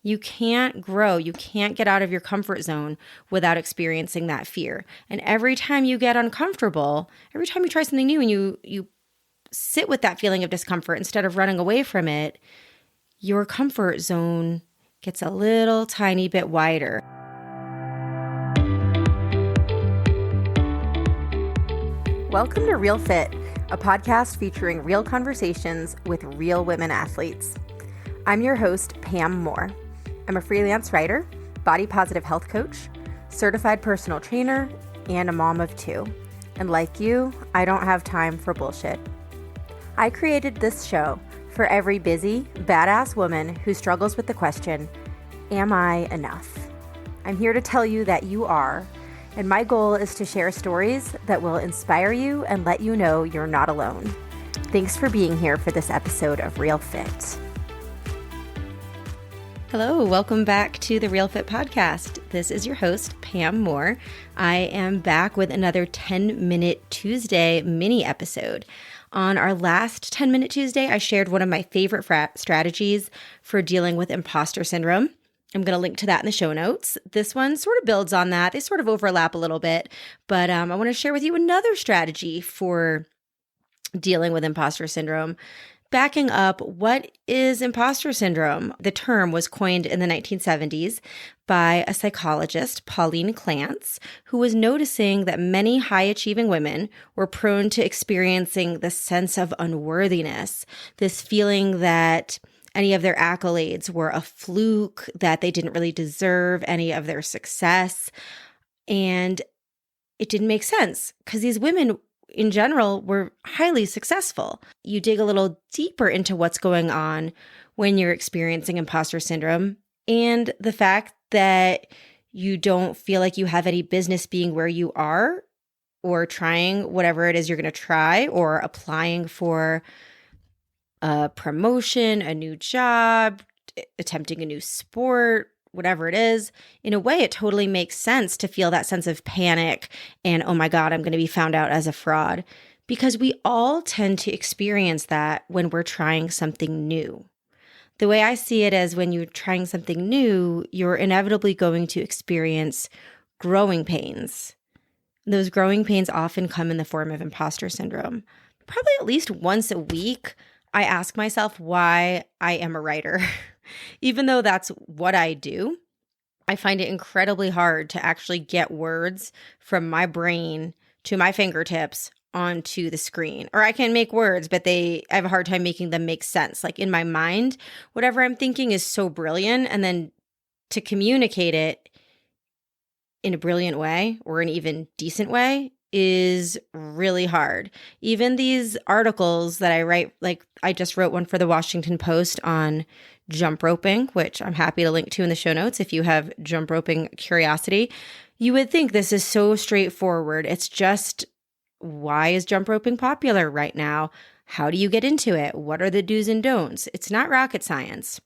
You can't grow. You can't get out of your comfort zone without experiencing that fear. And every time you get uncomfortable, every time you try something new and you sit with that feeling of discomfort instead of running away from it, your comfort zone gets a little tiny bit wider. Welcome to Real Fit, a podcast featuring real conversations with real women athletes. I'm your host, Pam Moore. I'm a freelance writer, body positive health coach, certified personal trainer, and a mom of two. And like you, I don't have time for bullshit. I created this show for every busy, badass woman who struggles with the question, am I enough? I'm here to tell you that you are, and my goal is to share stories that will inspire you and let you know you're not alone. Thanks for being here for this episode of Real Fit. Hello, welcome back to the Real Fit podcast. This is your host, Pam Moore. I am back with another 10-minute Tuesday mini episode. On our last 10-minute Tuesday, I shared one of my favorite strategies for dealing with imposter syndrome. I'm going to link to that in the show notes. This one sort of builds on that. They sort of overlap a little bit, but I want to share with you another strategy for dealing with imposter syndrome. Backing up, what is imposter syndrome? The term was coined in the 1970s by a psychologist, Pauline Clance, who was noticing that many high-achieving women were prone to experiencing the sense of unworthiness, this feeling that any of their accolades were a fluke, that they didn't really deserve any of their success. And it didn't make sense because these women in general were highly successful. You dig a little deeper into what's going on when you're experiencing imposter syndrome and the fact that you don't feel like you have any business being where you are or trying whatever it is you're going to try or applying for a promotion, a new job, attempting a new sport, whatever it is. In a way, it totally makes sense to feel that sense of panic and, oh my God, I'm going to be found out as a fraud, because we all tend to experience that when we're trying something new. The way I see it is when you're trying something new, you're inevitably going to experience growing pains. Those growing pains often come in the form of imposter syndrome. Probably at least once a week, I ask myself why I am a writer. Even though that's what I do, I find it incredibly hard to actually get words from my brain to my fingertips onto the screen. Or I can make words, but I have a hard time making them make sense. Like in my mind, whatever I'm thinking is so brilliant, and then to communicate it in a brilliant way or an even decent way is really hard. Even these articles that I write, like I just wrote one for the Washington Post on jump roping, which I'm happy to link to in the show notes if you have jump roping curiosity. You would think this is so straightforward. It's just, why is jump roping popular right now? How do you get into it? What are the do's and don'ts? It's not rocket science.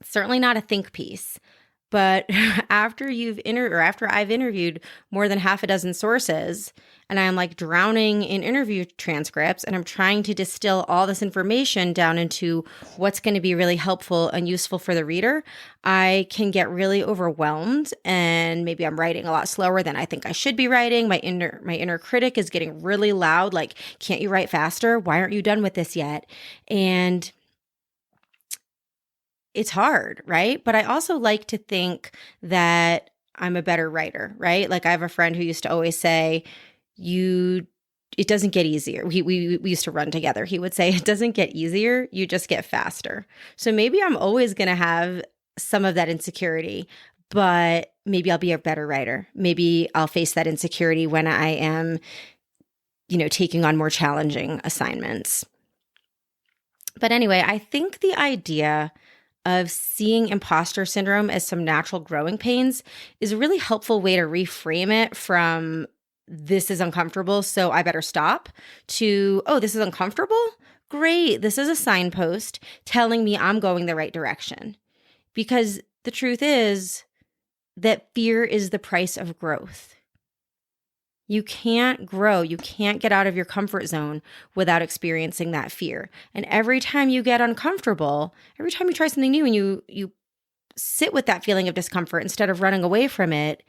It's certainly not a think piece. But after I've interviewed more than half a dozen sources, and I'm like drowning in interview transcripts, and I'm trying to distill all this information down into what's going to be really helpful and useful for the reader, I can get really overwhelmed, and maybe I'm writing a lot slower than I think I should be writing. My inner critic is getting really loud, like, can't you write faster? Why aren't you done with this yet? And it's hard, right? But I also like to think that I'm a better writer, right? Like I have a friend who used to always say, it doesn't get easier. We used to run together. He would say, it doesn't get easier, you just get faster. So maybe I'm always going to have some of that insecurity, but maybe I'll be a better writer. Maybe I'll face that insecurity when I am, taking on more challenging assignments. But anyway, I think the idea of seeing imposter syndrome as some natural growing pains is a really helpful way to reframe it from this is uncomfortable, so I better stop, to, oh, this is uncomfortable? Great, this is a signpost telling me I'm going the right direction. Because the truth is that fear is the price of growth. You can't grow, you can't get out of your comfort zone without experiencing that fear. And every time you get uncomfortable, every time you try something new and you sit with that feeling of discomfort instead of running away from it,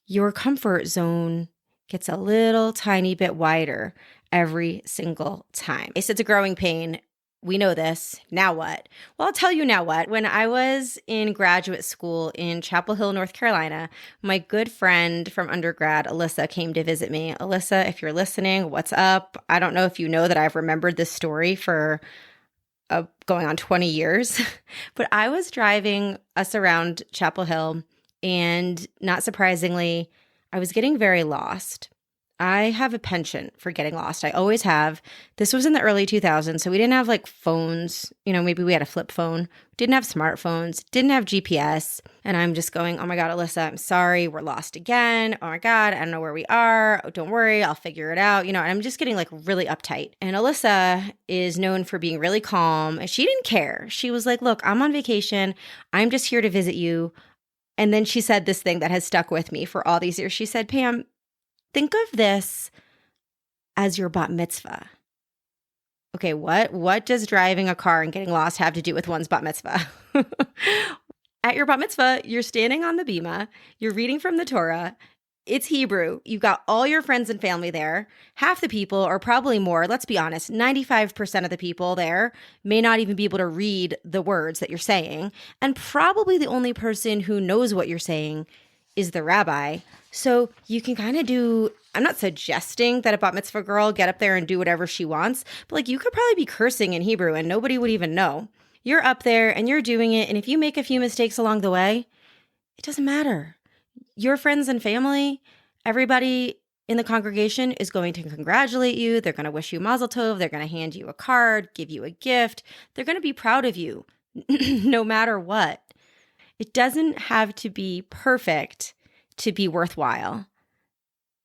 your comfort zone gets a little tiny bit wider every single time. It's a growing pain. We know this. Now what? Well, I'll tell you now what. When I was in graduate school in Chapel Hill, North Carolina, my good friend from undergrad, Alyssa, came to visit me. Alyssa, if you're listening, what's up? I don't know if you know that I've remembered this story for going on 20 years, but I was driving us around Chapel Hill, and not surprisingly, I was getting very lost. I have a penchant for getting lost. I always have. This was in the early 2000s, so we didn't have like phones. Maybe we had a flip phone. Didn't have smartphones. Didn't have GPS. And I'm just going, oh my God, Alyssa, I'm sorry. We're lost again. Oh my God, I don't know where we are. Oh, don't worry. I'll figure it out. And I'm just getting like really uptight. And Alyssa is known for being really calm. And she didn't care. She was like, look, I'm on vacation. I'm just here to visit you. And then she said this thing that has stuck with me for all these years. She said, Pam, think of this as your bat mitzvah. Okay, what does driving a car and getting lost have to do with one's bat mitzvah? At your bat mitzvah, you're standing on the bima, you're reading from the Torah, it's Hebrew, you've got all your friends and family there, half the people, or probably more, let's be honest, 95% of the people there may not even be able to read the words that you're saying, and probably the only person who knows what you're saying is the rabbi. So you can kind of do, I'm not suggesting that a bat mitzvah girl get up there and do whatever she wants, but like you could probably be cursing in Hebrew and nobody would even know. You're up there and you're doing it. And if you make a few mistakes along the way, it doesn't matter. Your friends and family, everybody in the congregation is going to congratulate you. They're going to wish you mazel tov. They're going to hand you a card, give you a gift. They're going to be proud of you no matter what. It doesn't have to be perfect to be worthwhile.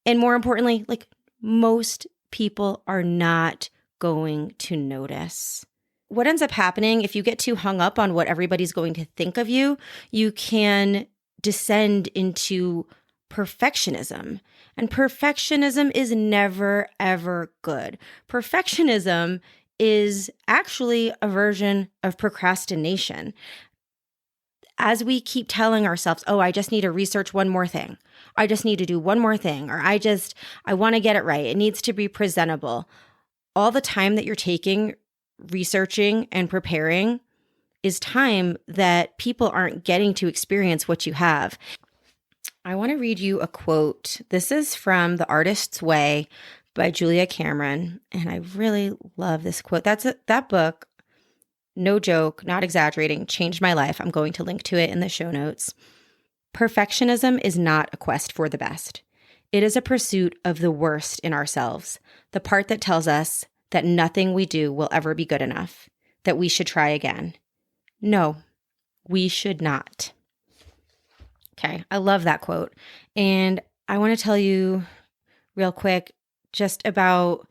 And more importantly, like most people are not going to notice. What ends up happening if you get too hung up on what everybody's going to think of you, you can descend into perfectionism. And perfectionism is never, ever good. Perfectionism is actually a version of procrastination. As we keep telling ourselves, oh, I just need to research one more thing. I just need to do one more thing. Or I want to get it right. It needs to be presentable. All the time that you're taking researching and preparing is time that people aren't getting to experience what you have. I want to read you a quote. This is from The Artist's Way by Julia Cameron. And I really love this quote. That book, no joke, not exaggerating, changed my life. I'm going to link to it in the show notes. Perfectionism is not a quest for the best. It is a pursuit of the worst in ourselves, the part that tells us that nothing we do will ever be good enough, that we should try again. No, we should not. Okay, I love that quote. And I want to tell you real quick just about,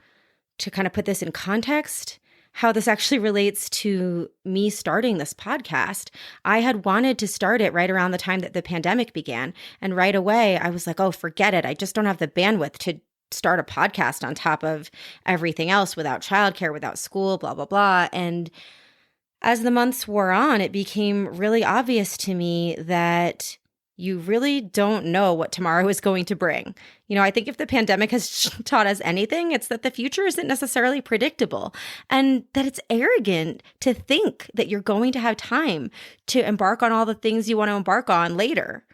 to kind of put this in context, how this actually relates to me starting this podcast. I had wanted to start it right around the time that the pandemic began. And right away, I was like, oh, forget it. I just don't have the bandwidth to start a podcast on top of everything else without childcare, without school, blah, blah, blah. And as the months wore on, it became really obvious to me that you really don't know what tomorrow is going to bring. I think if the pandemic has taught us anything, it's that the future isn't necessarily predictable and that it's arrogant to think that you're going to have time to embark on all the things you want to embark on later.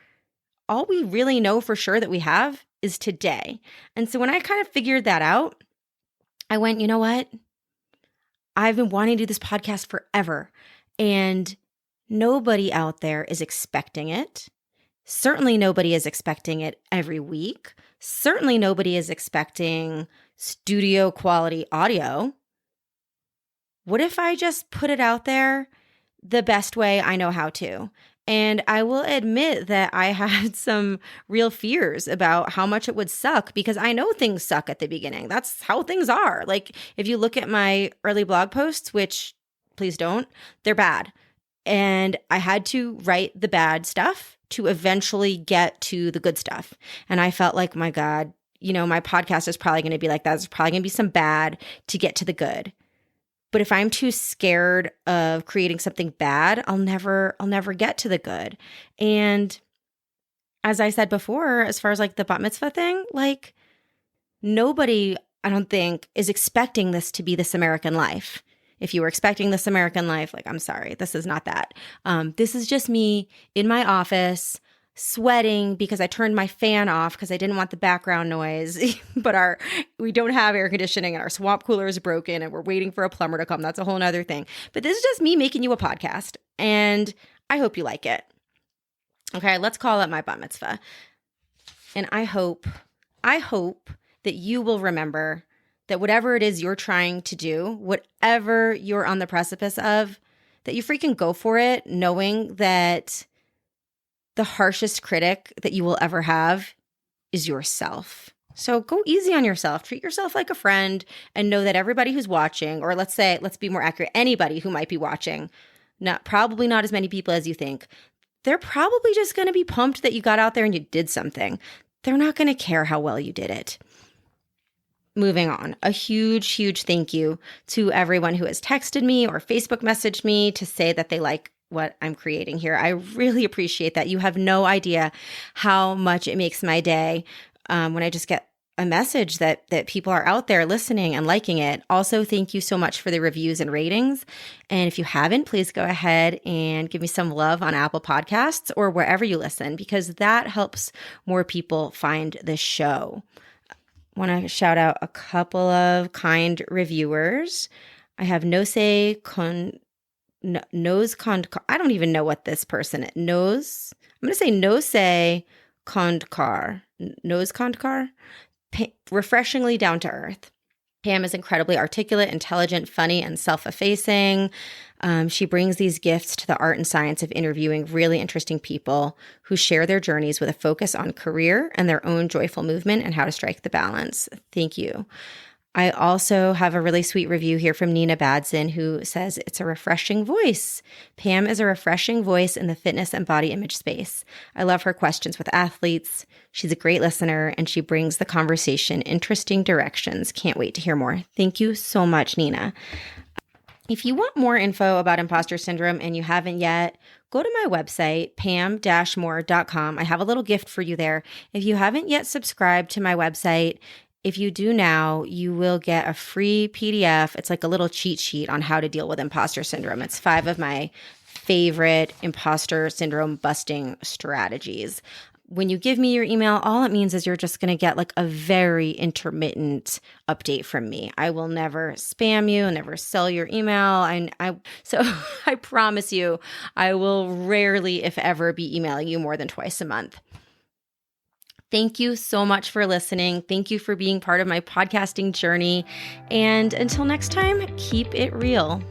All we really know for sure that we have is today. And so when I kind of figured that out, I went, you know what? I've been wanting to do this podcast forever, and nobody out there is expecting it. Certainly nobody is expecting it every week. Certainly nobody is expecting studio quality audio. What if I just put it out there the best way I know how to? And I will admit that I had some real fears about how much it would suck, because I know things suck at the beginning. That's how things are. Like if you look at my early blog posts, which please don't, they're bad. And I had to write the bad stuff to eventually get to the good stuff. And I felt like, my God, my podcast is probably going to be like that. There's probably going to be some bad to get to the good. But if I'm too scared of creating something bad, I'll never get to the good. And as I said before, as far as like the bat mitzvah thing, like nobody, I don't think, is expecting this to be this American life. If you were expecting this American life, like, I'm sorry, this is not that. This is just me in my office sweating because I turned my fan off because I didn't want the background noise, but we don't have air conditioning and our swamp cooler is broken and we're waiting for a plumber to come. That's a whole nother thing. But this is just me making you a podcast and I hope you like it. Okay, let's call it my bat mitzvah. And I hope that you will remember that whatever it is you're trying to do, whatever you're on the precipice of, that you freaking go for it, knowing that the harshest critic that you will ever have is yourself. So go easy on yourself. Treat yourself like a friend and know that everybody who's watching, or let's be more accurate, anybody who might be watching, probably not as many people as you think, they're probably just going to be pumped that you got out there and you did something. They're not going to care how well you did it. Moving on, a huge, huge thank you to everyone who has texted me or Facebook messaged me to say that they like what I'm creating here. I really appreciate that. You have no idea how much it makes my day when I just get a message that people are out there listening and liking it. Also, thank you so much for the reviews and ratings. And if you haven't, please go ahead and give me some love on Apple Podcasts or wherever you listen, because that helps more people find the show. I want to shout out a couple of kind reviewers. I have I don't even know what this person knows. I'm going to say Nose Kondkar. Nose Kondkar? Refreshingly down to earth. Pam is incredibly articulate, intelligent, funny, and self-effacing. She brings these gifts to the art and science of interviewing really interesting people who share their journeys with a focus on career and their own joyful movement and how to strike the balance. Thank you. I also have a really sweet review here from Nina Badson, who says it's a refreshing voice. Pam is a refreshing voice in the fitness and body image space. I love her questions with athletes. She's a great listener, and she brings the conversation interesting directions. Can't wait to hear more. Thank you so much, Nina. If you want more info about imposter syndrome and you haven't yet, go to my website, pam-moore.com. I have a little gift for you there. If you haven't yet subscribed to my website, if you do now, you will get a free PDF. It's like a little cheat sheet on how to deal with imposter syndrome. It's 5 of my favorite imposter syndrome busting strategies. When you give me your email, all it means is you're just going to get like a very intermittent update from me. I will never spam you, never sell your email. So I promise you, I will rarely, if ever, be emailing you more than twice a month. Thank you so much for listening. Thank you for being part of my podcasting journey. And until next time, keep it real.